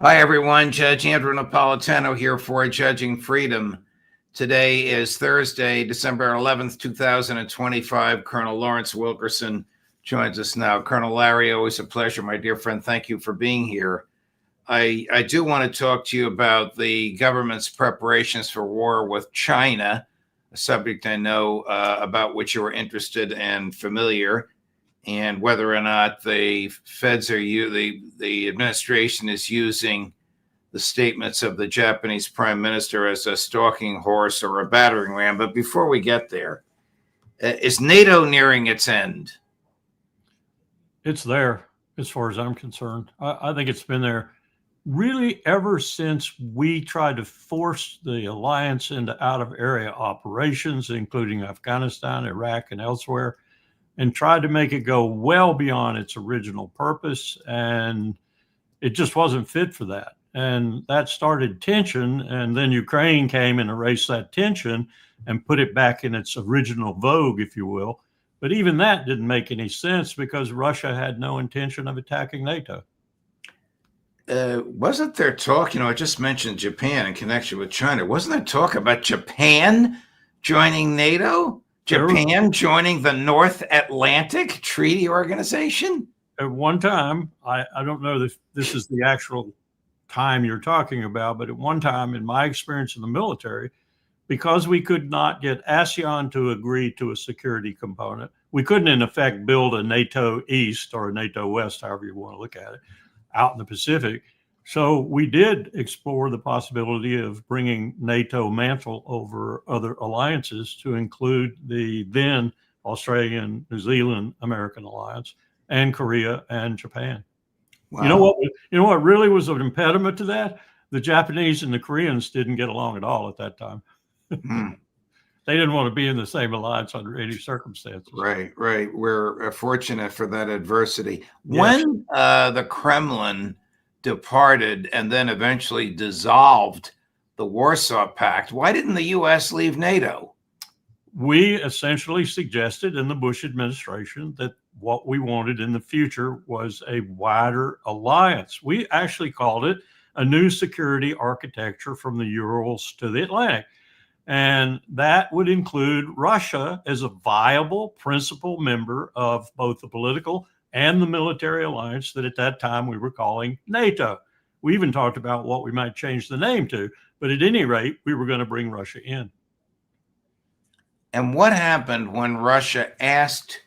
Hi, everyone. Judge Andrew Napolitano here for Judging Freedom. Today is Thursday, December 11th, 2025. Colonel Lawrence Wilkerson joins us now. Colonel Larry, always a pleasure, my dear friend. Thank you for being here. I do want to talk to you about the government's preparations for war with China, a subject I know about which you are interested and familiar, and whether or not the feds are the administration is using the statements of the Japanese prime minister as a stalking horse or a battering ram. But before we get there, is NATO nearing its end? It's there, as far as I'm concerned. I think it's been there really ever since we tried to force the alliance into out-of-area operations, including Afghanistan, Iraq, and elsewhere, and tried to make it go well beyond its original purpose. And it just wasn't fit for that. And that started tension. And then Ukraine came and erased that tension and put it back in its original vogue, if you will. But even that didn't make any sense because Russia had no intention of attacking NATO. Wasn't there talk, I just mentioned Japan in connection with China. Wasn't there talk about Japan joining NATO? Japan joining the North Atlantic Treaty Organization? At one time, I don't know if this is the actual time you're talking about, but at one time in my experience in the military, because we could not get ASEAN to agree to a security component, we couldn't in effect build a NATO East or a NATO West, however you want to look at it, out in the Pacific. So we did explore the possibility of bringing NATO mantle over other alliances to include the then Australian, New Zealand, American alliance, and Korea and Japan. Wow. You know what really was an impediment to that? The Japanese and the Koreans didn't get along at all at that time. They didn't want to be in the same alliance under any circumstances. Right. We're fortunate for that adversity. Yes. When the Kremlin departed and then eventually dissolved the Warsaw Pact, why didn't the U.S. leave NATO? We essentially suggested in the Bush administration that what we wanted in the future was a wider alliance. We actually called it a new security architecture from the Urals to the Atlantic. And that would include Russia as a viable principal member of both the political and the military alliance that at that time we were calling NATO. We even talked about what we might change the name to, but at any rate, we were going to bring Russia in. And what happened when Russia asked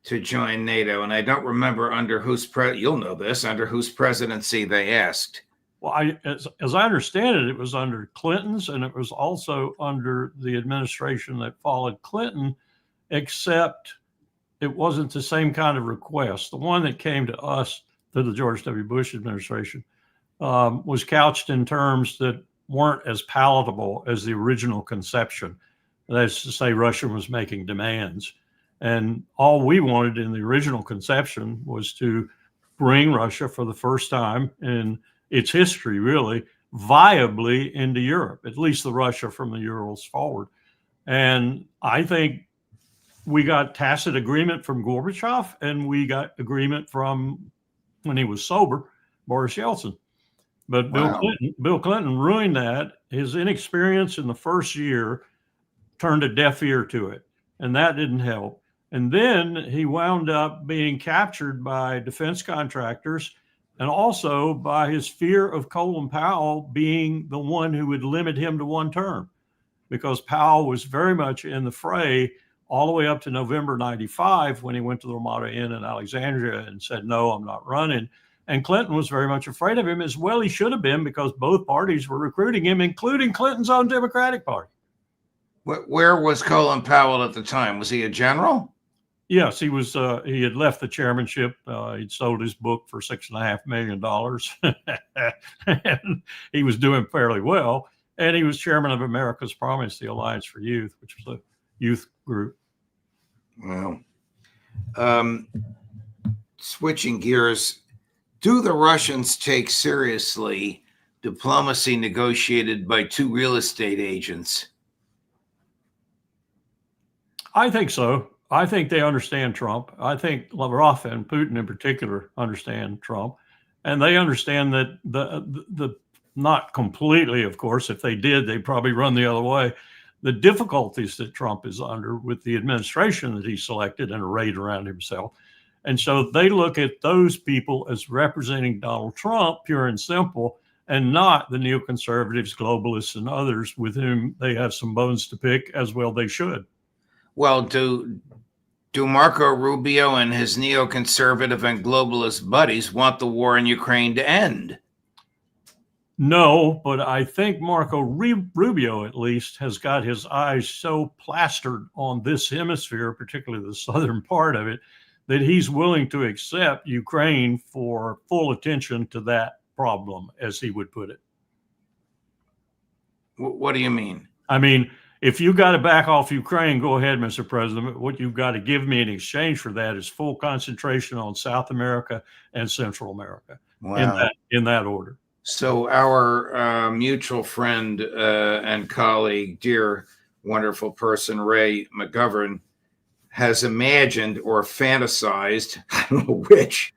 to join NATO? And I don't remember under whose you'll know this, under whose presidency they asked. Well, as I understand it, it was under Clinton's, and it was also under the administration that followed Clinton, except it wasn't the same kind of request. The one that came to us, to the George W. Bush administration, was couched in terms that weren't as palatable as the original conception. That is to say, Russia was making demands. And all we wanted in the original conception was to bring Russia for the first time in its history, really, viably into Europe, at least the Russia from the Urals forward. And I think we got tacit agreement from Gorbachev, and we got agreement from, when he was sober, Boris Yeltsin. But wow. Bill Clinton ruined that. His inexperience in the first year turned a deaf ear to it, and that didn't help. And then he wound up being captured by defense contractors and also by his fear of Colin Powell being the one who would limit him to one term, because Powell was very much in the fray all the way up to November 95 when he went to the Ramada Inn in Alexandria and said, no, I'm not running. And Clinton was very much afraid of him, as well he should have been, because both parties were recruiting him, including Clinton's own Democratic Party. Where was Colin Powell at the time? Was he a general? Yes, he was. He had left the chairmanship. He'd sold his book for $6.5 million. And he was doing fairly well. And he was chairman of America's Promise, the Alliance for Youth, which was a youth group. Well, switching gears, do the Russians take seriously diplomacy negotiated by two real estate agents? I think so. I think they understand Trump. I think Lavrov and Putin in particular understand Trump. And they understand that the not completely, of course. If they did, they'd probably run the other way. The difficulties that Trump is under with the administration that he selected and arrayed around himself. And so they look at those people as representing Donald Trump, pure and simple, and not the neoconservatives, globalists, and others with whom they have some bones to pick, as well they should. Well, do Marco Rubio and his neoconservative and globalist buddies want the war in Ukraine to end? No, but I think Marco Rubio, at least, has got his eyes so plastered on this hemisphere, particularly the southern part of it, that he's willing to accept Ukraine for full attention to that problem, as he would put it. What do you mean? I mean, if you got to back off Ukraine, go ahead, Mr. President. What you've got to give me in exchange for that is full concentration on South America and Central America. Wow. In that order. So our mutual friend and colleague, dear, wonderful person, Ray McGovern, has imagined or fantasized, I don't know which,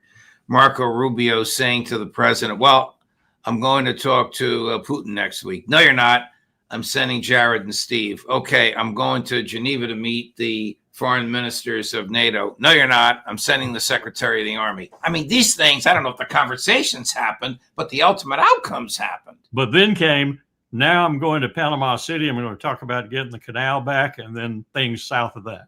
Marco Rubio saying to the president, well, I'm going to talk to Putin next week. No, you're not. I'm sending Jared and Steve. Okay, I'm going to Geneva to meet the foreign ministers of NATO. No, you're not. I'm sending the Secretary of the Army. I mean, these things, I don't know if the conversations happened, but the ultimate outcomes happened. But then came, now I'm going to Panama City. I'm going to talk about getting the canal back, and then things south of that.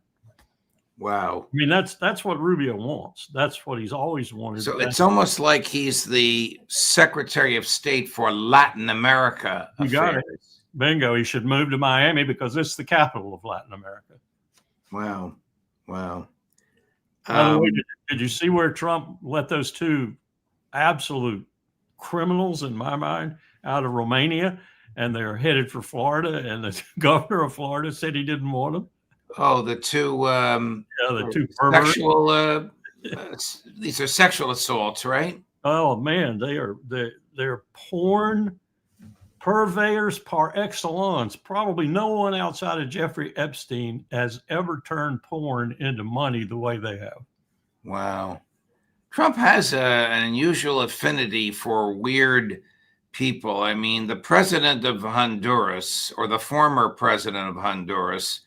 Wow. I mean, that's what Rubio wants. That's what he's always wanted. So it's almost like he's the Secretary of State for Latin America. You got it. Bingo. He should move to Miami because it's the capital of Latin America. Wow. Wow. By the way, did you see where Trump let those two absolute criminals, in my mind, out of Romania, and they're headed for Florida, and the governor of Florida said he didn't want them? Oh, the two the two sexual these are sexual assaults, right? Oh man, they're porn purveyors par excellence. Probably no one outside of Jeffrey Epstein has ever turned porn into money the way they have. Wow. Trump has an unusual affinity for weird people. I mean, the president of Honduras, or the former president of Honduras,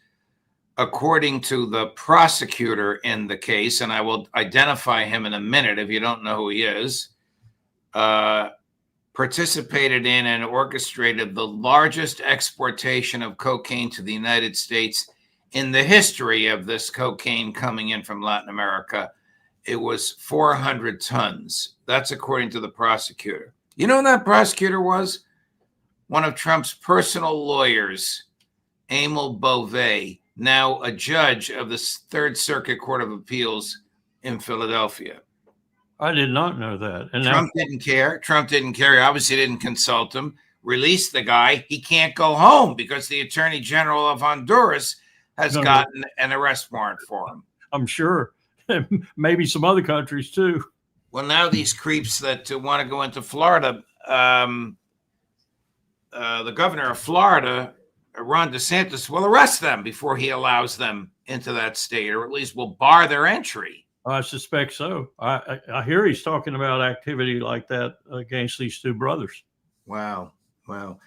according to the prosecutor in the case, and I will identify him in a minute if you don't know who he is, participated in and orchestrated the largest exportation of cocaine to the United States in the history of this cocaine coming in from Latin America. It was 400 tons. That's according to the prosecutor. You know who that prosecutor was? One of Trump's personal lawyers, Emil Beauvais, now a judge of the Third Circuit Court of Appeals in Philadelphia. I did not know that. And Trump didn't care. Trump didn't care. He obviously didn't consult him. Released the guy. He can't go home because the Attorney General of Honduras has gotten an arrest warrant for him. I'm sure. Maybe some other countries too. Well, now these creeps that want to go into Florida, the governor of Florida, Ron DeSantis, will arrest them before he allows them into that state, or at least will bar their entry. I suspect so. I hear he's talking about activity like that against these two brothers. Wow. Wow.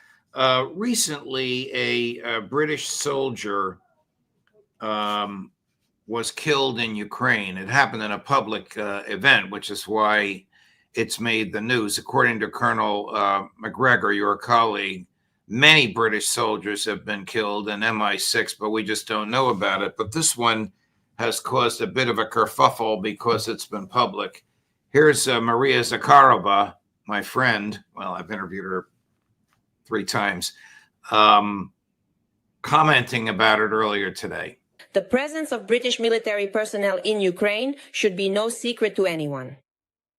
Recently, a British soldier was killed in Ukraine. It happened in a public event, which is why it's made the news. According to Colonel McGregor, your colleague, many British soldiers have been killed in MI6, but we just don't know about it. But this one has caused a bit of a kerfuffle because it's been public. Here's Maria Zakharova, my friend. Well, I've interviewed her 3 times, commenting about it earlier today. The presence of British military personnel in Ukraine should be no secret to anyone.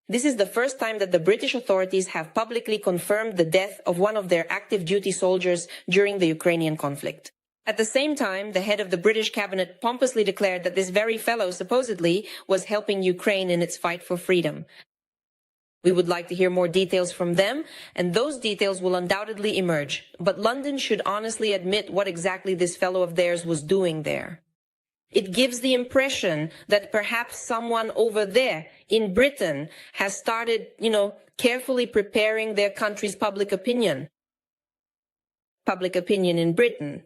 This is the first time that the British authorities have publicly confirmed the death of one of their active duty soldiers during the Ukrainian conflict. At the same time, the head of the British cabinet pompously declared that this very fellow supposedly was helping Ukraine in its fight for freedom. We would like to hear more details from them, and those details will undoubtedly emerge. But London should honestly admit what exactly this fellow of theirs was doing there. It gives the impression that perhaps someone over there in Britain has started, carefully preparing their country's public opinion in Britain,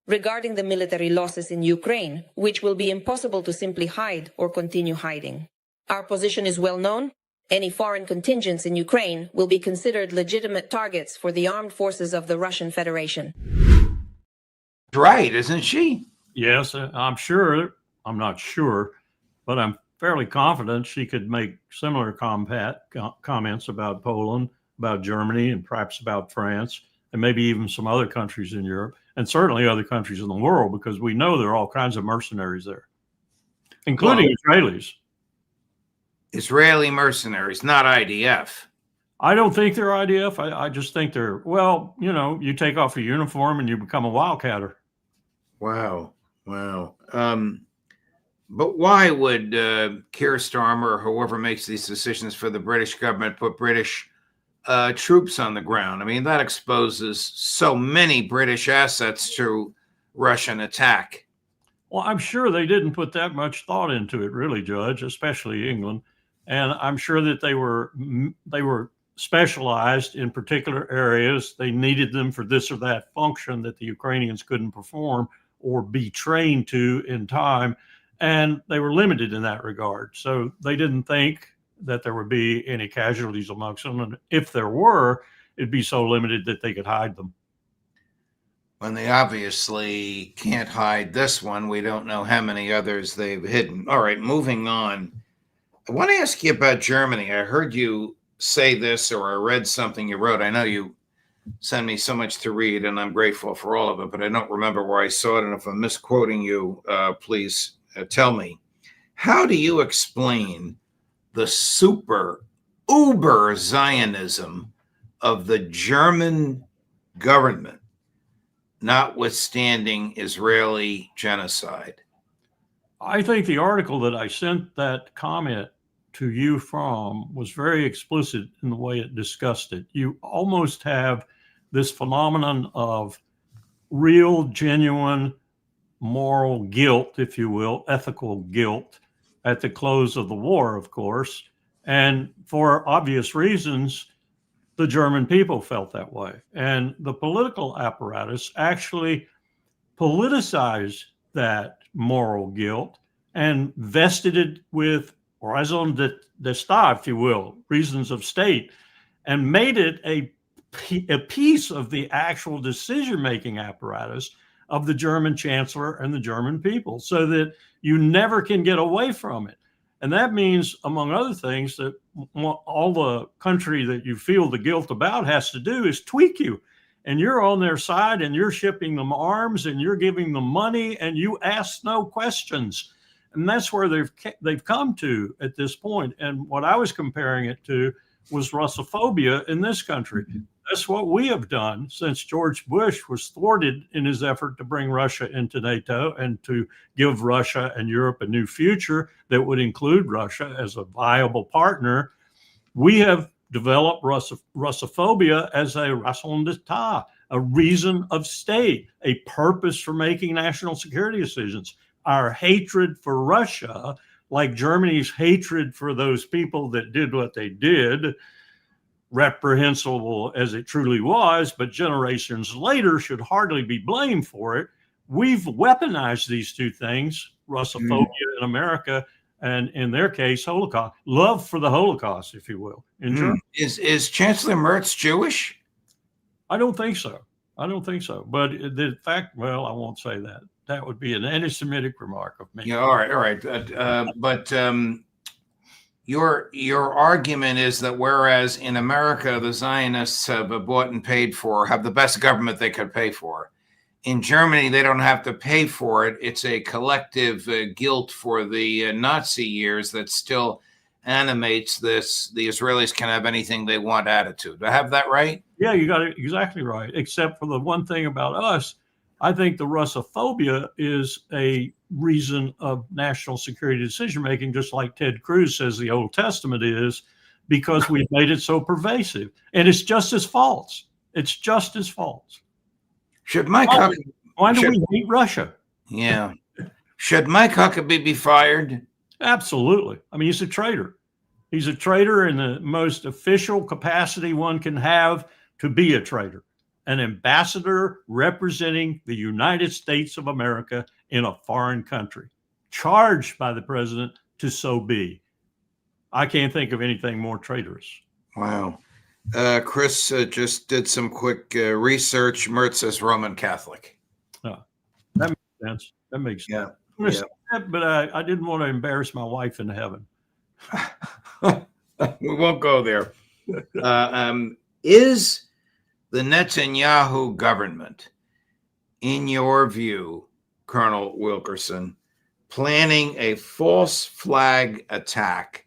regarding the military losses in Ukraine, which will be impossible to simply hide or continue hiding. Our position is well known. Any foreign contingents in Ukraine will be considered legitimate targets for the armed forces of the Russian Federation. Right, isn't she? Yes, I'm sure. I'm not sure, but I'm fairly confident she could make similar comments about Poland, about Germany, and perhaps about France, and maybe even some other countries in Europe, and certainly other countries in the world, because we know there are all kinds of mercenaries there, including Israelis. Israeli mercenaries, not IDF. I don't think they're IDF. I just think they're, you take off a uniform and you become a wildcatter. Wow. But why would Keir Starmer or whoever makes these decisions for the British government put British troops on the ground? I mean, that exposes so many British assets to Russian attack. Well, I'm sure they didn't put that much thought into it, really, Judge, especially England. And I'm sure that they were specialized in particular areas. They needed them for this or that function that the Ukrainians couldn't perform or be trained to in time. And they were limited in that regard. So they didn't think that there would be any casualties amongst them. And if there were, it'd be so limited that they could hide them. When they obviously can't hide this one, we don't know how many others they've hidden. All right, moving on. I want to ask you about Germany. I heard you say this, or I read something you wrote. I know you send me so much to read, and I'm grateful for all of it, but I don't remember where I saw it. And if I'm misquoting you, please tell me. How do you explain the uber Zionism of the German government, notwithstanding Israeli genocide? I think the article that I sent that comment to you from was very explicit in the way it discussed it. You almost have this phenomenon of real, genuine moral guilt, if you will, ethical guilt at the close of the war, of course. And for obvious reasons, the German people felt that way. And the political apparatus actually politicized that moral guilt and vested it with raison d'etat, if you will, reasons of state, and made it a piece of the actual decision-making apparatus of the German chancellor and the German people, so that you never can get away from it. And that means, among other things, that all the country that you feel the guilt about has to do is tweak you. And you're on their side, and you're shipping them arms, and you're giving them money, and you ask no questions. And that's where they've come to at this point. And what I was comparing it to was Russophobia in this country. That's what we have done since George Bush was thwarted in his effort to bring Russia into NATO and to give Russia and Europe a new future that would include Russia as a viable partner. We have developed Russophobia as a raison d'etat, a reason of state, a purpose for making national security decisions. Our hatred for Russia, like Germany's hatred for those people that did what they did, reprehensible as it truly was, but generations later should hardly be blamed for it. We've weaponized these two things, Russophobia in America, and in their case, Holocaust, love for the Holocaust, if you will. In Germany. Is Chancellor Merz Jewish? I don't think so. But the fact, well, I won't say that. That would be an anti-Semitic remark of me. Yeah, all right. But your argument is that whereas in America the Zionists have bought and paid for, have the best government they could pay for, in Germany they don't have to pay for it. It's a collective guilt for the Nazi years that still animates this. The Israelis can have anything they want attitude. Do I have that right? Yeah, you got it exactly right. Except for the one thing about us, I think the Russophobia is a reason of national security decision-making, just like Ted Cruz says the Old Testament is, because we've made it so pervasive. And it's just as false. Should my why do we hate Russia? Yeah. Should Mike Huckabee be fired? Absolutely. I mean, he's a traitor. He's a traitor in the most official capacity one can have to be a traitor, an ambassador representing the United States of America in a foreign country, charged by the president to so be. I can't think of anything more traitorous. Wow. Chris just did some quick research. Mert says Roman Catholic. That makes sense. That makes sense. Yeah. But I didn't want to embarrass my wife in heaven. We won't go there. Is the Netanyahu government, in your view, Colonel Wilkerson, planning a false flag attack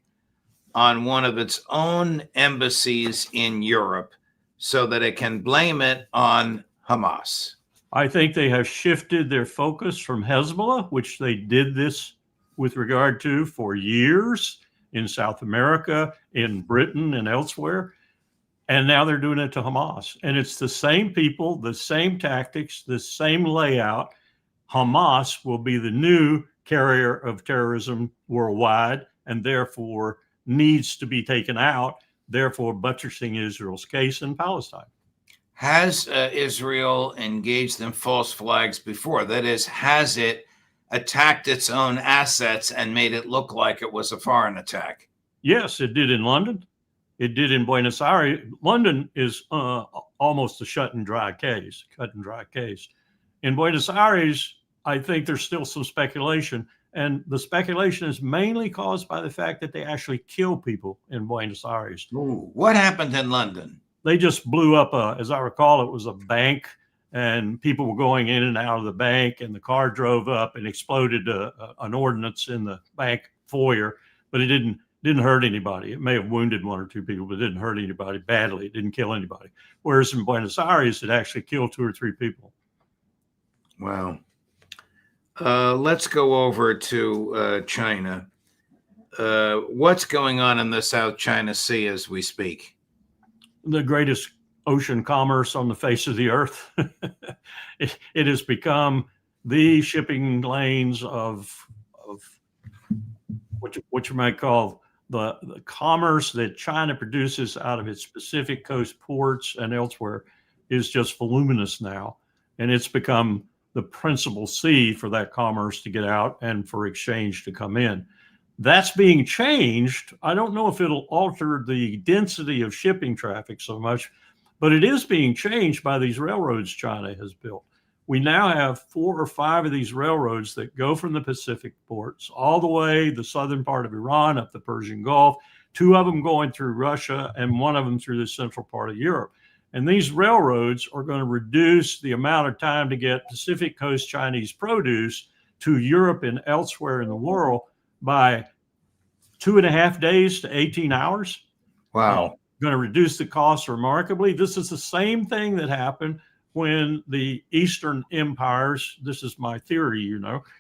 on one of its own embassies in Europe so that it can blame it on Hamas? I think they have shifted their focus from Hezbollah, which they did this with regard to for years in South America, in Britain, and elsewhere. And now they're doing it to Hamas. And it's the same people, the same tactics, the same layout. Hamas will be the new carrier of terrorism worldwide and therefore needs to be taken out, therefore buttressing Israel's case in Palestine. Has Israel engaged in false flags before? That is, has it attacked its own assets and made it look like it was a foreign attack? Yes, it did in London. It did in Buenos Aires. London is almost a cut and dry case. In Buenos Aires, I think there's still some speculation. And the speculation is mainly caused by the fact that they actually kill people in Buenos Aires. Ooh, what happened in London? They just blew up, as I recall, it was a bank, and people were going in and out of the bank, and the car drove up and exploded an ordnance in the bank foyer, but it didn't hurt anybody. It may have wounded one or two people, but it didn't hurt anybody badly. It didn't kill anybody. Whereas in Buenos Aires, it actually killed 2 or 3 people. Wow. Let's go over to China. What's going on in the South China Sea as we speak? The greatest ocean commerce on the face of the earth. It has become the shipping lanes of what you might call the commerce that China produces out of its Pacific coast ports and elsewhere is just voluminous now. And it's become the principal sea for that commerce to get out and for exchange to come in. That's being changed. I don't know if it'll alter the density of shipping traffic so much, but it is being changed by these railroads China has built. We now have 4 or 5 of these railroads that go from the Pacific ports all the way the southern part of Iran up the Persian Gulf, 2 of them going through Russia and 1 of them through the central part of Europe. And these railroads are going to reduce the amount of time to get Pacific Coast Chinese produce to Europe and elsewhere in the world by 2.5 days to 18 hours. Wow. Going to reduce the cost remarkably. This is the same thing that happened when the Eastern empires, this is my theory,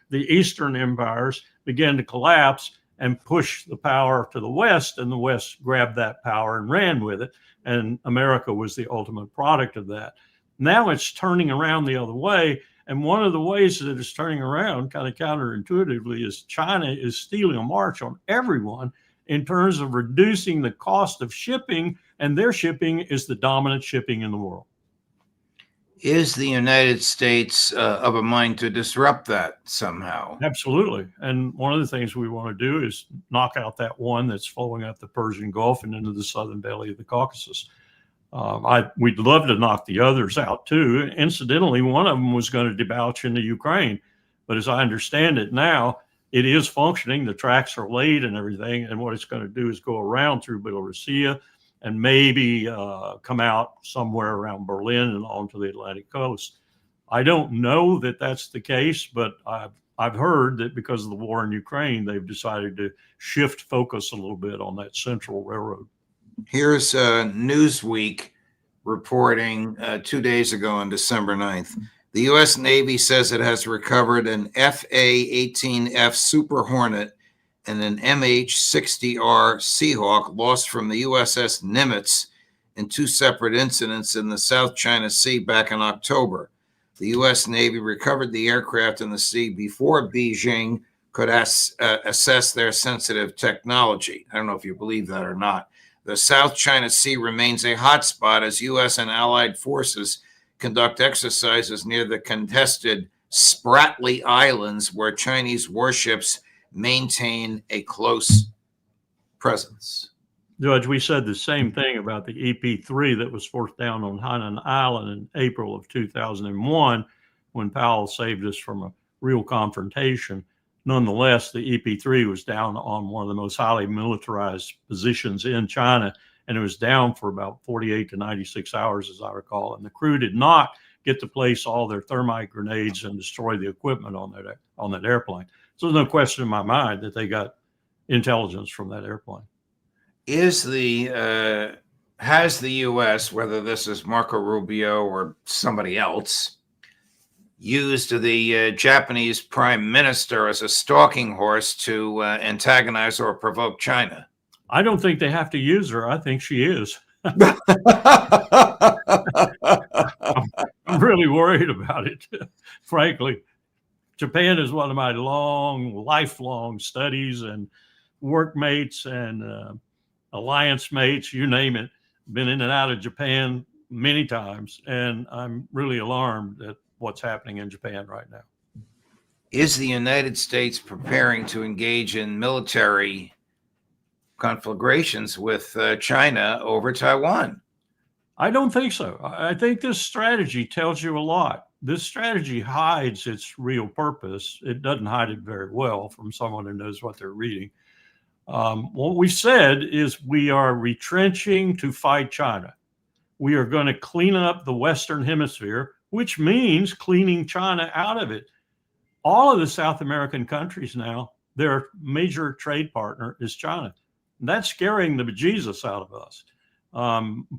the Eastern empires began to collapse and push the power to the West, and the West grabbed that power and ran with it. And America was the ultimate product of that. Now it's turning around the other way. And one of the ways that it's turning around, kind of counterintuitively, is China is stealing a march on everyone in terms of reducing the cost of shipping, and their shipping is the dominant shipping in the world. Is the United States of a mind to disrupt that somehow? Absolutely. And one of the things we want to do is knock out that one that's flowing up the Persian Gulf and into the southern belly of the Caucasus. We'd love to knock the others out too. Incidentally, one of them was going to debouch into Ukraine, but as I understand it now, it is functioning. The tracks are laid and everything, and what it's going to do is go around through Belarusia and maybe come out somewhere around Berlin and onto the Atlantic coast. I don't know that that's the case, but I've heard that because of the war in Ukraine, they've decided to shift focus a little bit on that central railroad. Here's Newsweek reporting 2 days ago on December 9th. The U.S. Navy says it has recovered an FA-18F Super Hornet and an MH-60R Seahawk lost from the USS Nimitz in 2 separate incidents in the South China Sea back in October. The U.S. Navy recovered the aircraft in the sea before Beijing could assess their sensitive technology. I don't know if you believe that or not. The South China Sea remains a hotspot as U.S. and allied forces conduct exercises near the contested Spratly Islands, where Chinese warships maintain a close presence. Judge, we said the same thing about the EP-3 that was forced down on Hainan Island in April of 2001 when Powell saved us from a real confrontation. Nonetheless, the EP-3 was down on one of the most highly militarized positions in China, and it was down for about 48 to 96 hours, as I recall. And the crew did not get to place all their thermite grenades and destroy the equipment on that airplane. So there's no question in my mind that they got intelligence from that airplane. Has the U.S., whether this is Marco Rubio or somebody else, used the Japanese prime minister as a stalking horse to antagonize or provoke China? I don't think they have to use her. I think she is. I'm really worried about it, frankly. Japan is one of my lifelong studies and workmates and alliance mates, you name it. Been in and out of Japan many times, and I'm really alarmed at what's happening in Japan right now. Is the United States preparing to engage in military conflagrations with China over Taiwan? I don't think so. I think this strategy tells you a lot. This strategy hides its real purpose. It doesn't hide it very well from someone who knows what they're reading. What we said is we are retrenching to fight China. We are going to clean up the Western Hemisphere, which means cleaning China out of it. All of the South American countries now, their major trade partner is China. That's scaring the bejesus out of us.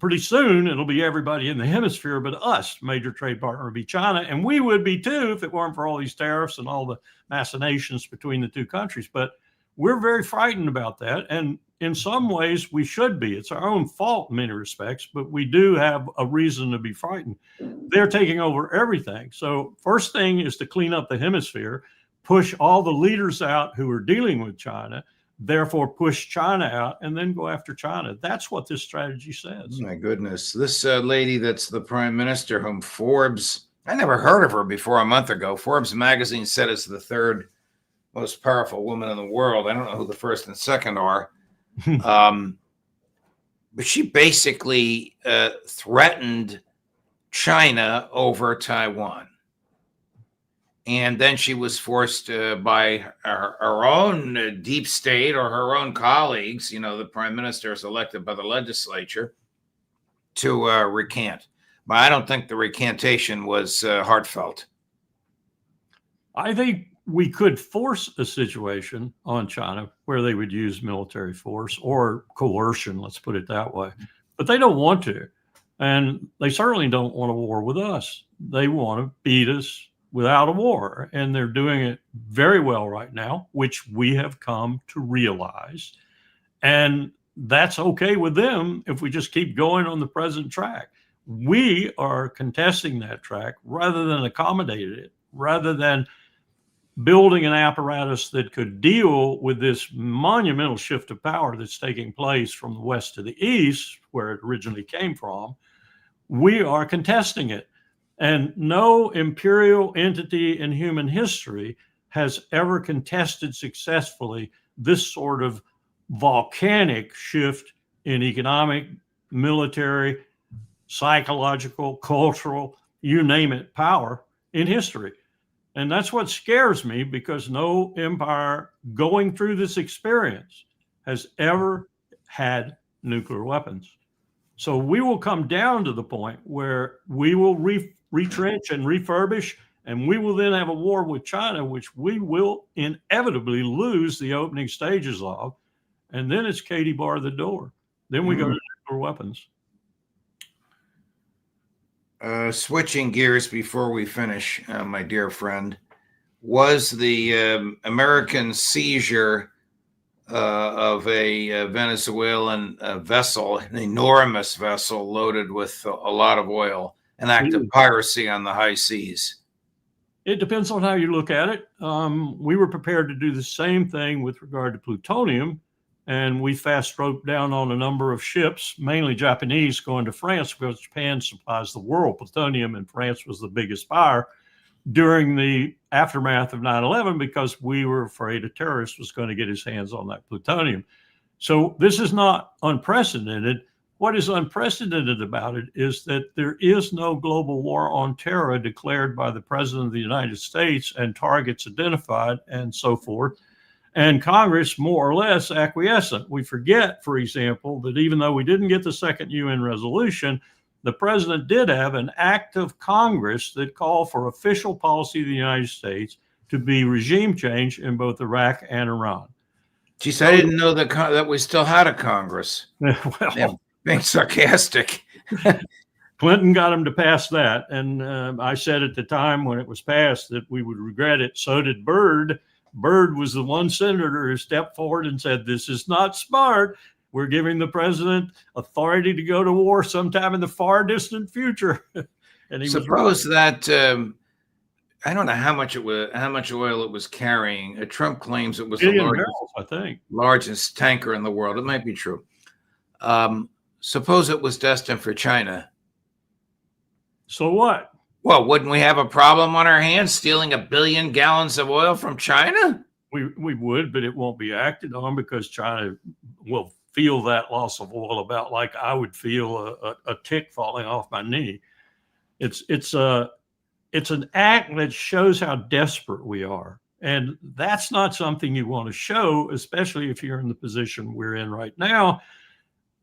Pretty soon, it'll be everybody in the hemisphere but us. Major trade partner would be China, and we would be too if it weren't for all these tariffs and all the machinations between the two countries. But we're very frightened about that, and in some ways, we should be. It's our own fault in many respects, but we do have a reason to be frightened. They're taking over everything. So first thing is to clean up the hemisphere, push all the leaders out who are dealing with China, therefore push China out, and then go after China. That's what this strategy says. Oh my goodness. This lady that's the prime minister, whom Forbes, I never heard of her before a month ago. Forbes magazine said is the third most powerful woman in the world. I don't know who the first and second are. But she basically threatened China over Taiwan. And then she was forced by her own deep state or her own colleagues, you know, the prime minister is elected by the legislature, to recant. But I don't think the recantation was heartfelt. I think we could force a situation on China where they would use military force or coercion, let's put it that way. But they don't want to. And they certainly don't want a war with us. They want to beat us without a war. And they're doing it very well right now, which we have come to realize. And that's okay with them if we just keep going on the present track. We are contesting that track rather than accommodating it, rather than building an apparatus that could deal with this monumental shift of power that's taking place from the west to the east, where it originally came from. We are contesting it. And no imperial entity in human history has ever contested successfully this sort of volcanic shift in economic, military, psychological, cultural, you name it, power in history. And that's what scares me, because no empire going through this experience has ever had nuclear weapons. So we will come down to the point where we will retrench and refurbish, and we will then have a war with China, which we will inevitably lose the opening stages of. And then it's Katie bar the door. Then we go to nuclear weapons. Switching gears before we finish, my dear friend, was the American seizure of a Venezuelan vessel, an enormous vessel loaded with a lot of oil. an act of piracy on the high seas? It depends on how you look at it. We were prepared to do the same thing with regard to plutonium, and we fast roped down on a number of ships, mainly Japanese, going to France because Japan supplies the world plutonium, and France was the biggest buyer during the aftermath of 9/11 because we were afraid a terrorist was going to get his hands on that plutonium. So this is not unprecedented. What is unprecedented about it is that there is no global war on terror declared by the President of the United States and targets identified and so forth. And Congress more or less acquiescent. We forget, for example, that even though we didn't get the second UN resolution, the president did have an act of Congress that called for official policy of the United States to be regime change in both Iraq and Iran. Geez, I didn't know that we still had a Congress. Well, being sarcastic. Clinton got him to pass that. And I said at the time when it was passed that we would regret it. So did Byrd. Byrd was the one senator who stepped forward and said, this is not smart. We're giving the president authority to go to war sometime in the far distant future. And he suppose that I don't know how much oil it was carrying. Trump claims it was the largest, barrels, I think, largest tanker in the world. It might be true. Suppose it was destined for China. So what? Well, wouldn't we have a problem on our hands stealing 1 billion gallons of oil from China? We would, but it won't be acted on because China will feel that loss of oil about like I would feel a tick falling off my knee. It's an act that shows how desperate we are. And that's not something you want to show, especially if you're in the position we're in right now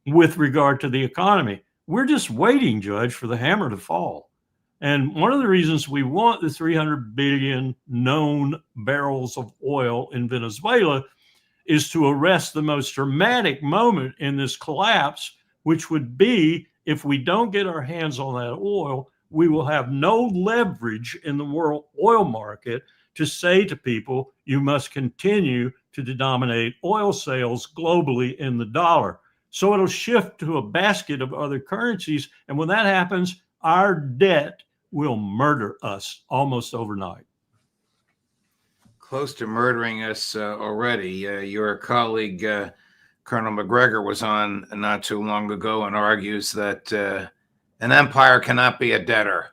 with regard to the economy. We're just waiting, Judge, for the hammer to fall. And one of the reasons we want the 300 billion known barrels of oil in Venezuela is to arrest the most dramatic moment in this collapse, which would be if we don't get our hands on that oil, we will have no leverage in the world oil market to say to people, you must continue to denominate oil sales globally in the dollar. So it'll shift to a basket of other currencies. And when that happens, our debt will murder us almost overnight. Close to murdering us already. Your colleague, Colonel McGregor, was on not too long ago and argues that an empire cannot be a debtor.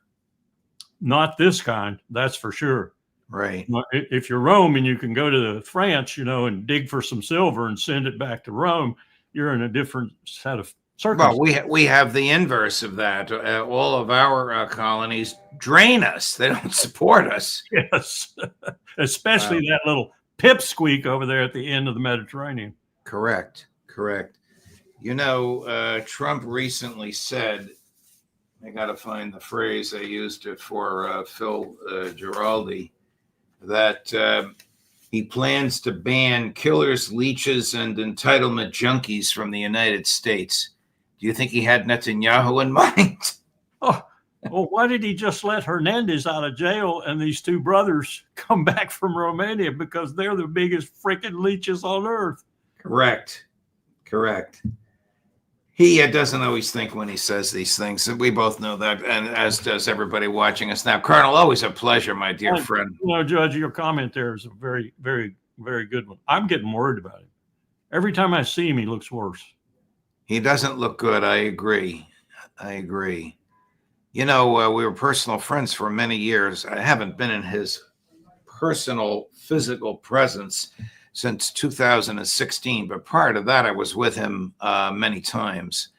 Not this kind, that's for sure. Right. If you're Rome and you can go to France, and dig for some silver and send it back to Rome, you're in a different set of circumstances. Well, we have the inverse of that. All of our colonies drain us. They don't support us. Yes, especially that little pipsqueak over there at the end of the Mediterranean. Correct. Trump recently said, I got to find the phrase, I used it for Phil Giraldi, that he plans to ban killers, leeches, and entitlement junkies from the United States. Do you think he had Netanyahu in mind? Oh, well, why did he just let Hernandez out of jail and these two brothers come back from Romania? Because they're the biggest freaking leeches on earth. Correct. He doesn't always think when he says these things. We both know that, and as does everybody watching us now. Colonel, always a pleasure, my dear friend. Judge, your comment there is a very, very, very good one. I'm getting worried about him. Every time I see him, he looks worse. He doesn't look good. I agree. We were personal friends for many years. I haven't been in his personal physical presence since 2016, but prior to that, I was with him many times.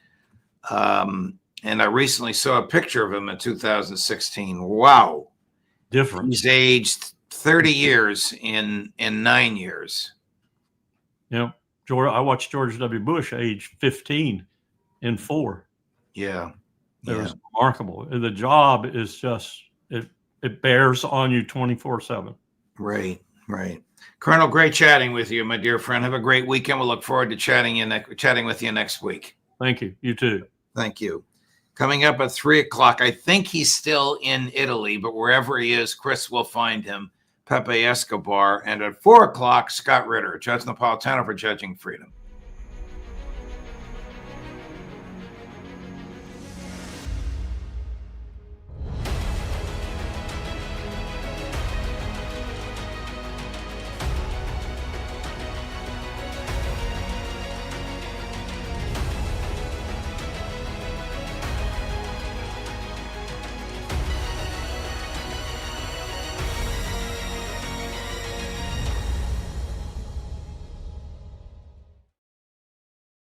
And I recently saw a picture of him in 2016. Wow. Different. He's aged 30 years in 9 years. I watched George W. Bush age 15 in 4. Yeah. It was remarkable. The job is just, it bears on you 24/7. Right. Colonel, great chatting with you, my dear friend. Have a great weekend. We'll look forward to chatting with you next week. Thank you. You too. Thank you. Coming up at 3:00, I think he's still in Italy, but wherever he is, Chris will find him, Pepe Escobar. And at 4:00, Scott Ritter, Judge Napolitano for Judging Freedom.